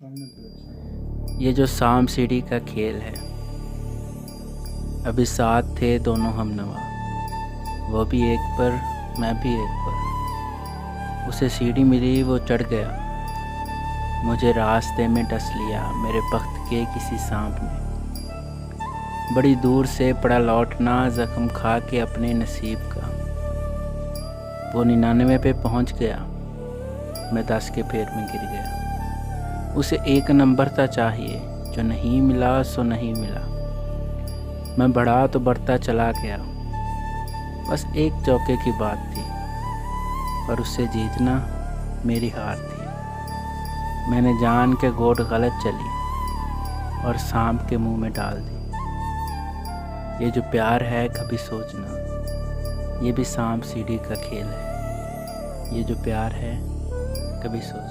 ये जो सांप सीढ़ी का खेल है, अभी साथ थे दोनों हमनवा, वो भी एक पर मैं भी एक पर। उसे सीढ़ी मिली वो चढ़ गया, मुझे रास्ते में डस लिया मेरे बख्त के किसी सांप ने। बड़ी दूर से पड़ा लौटना जख्म खा के अपने नसीब का। वो 99 पे पहुंच गया, मैं 10 के फेर में गिर गया। उसे 1 नंबर था चाहिए, जो नहीं मिला सो नहीं मिला। मैं बढ़ा तो बढ़ता चला गया, बस एक चौके की बात थी, पर उससे जीतना मेरी हार थी। मैंने जान के गोट गलत चली और सांप के मुंह में डाल दी। ये जो प्यार है कभी सोचना, ये भी सांप सीढ़ी का खेल है। ये जो प्यार है कभी सोचना।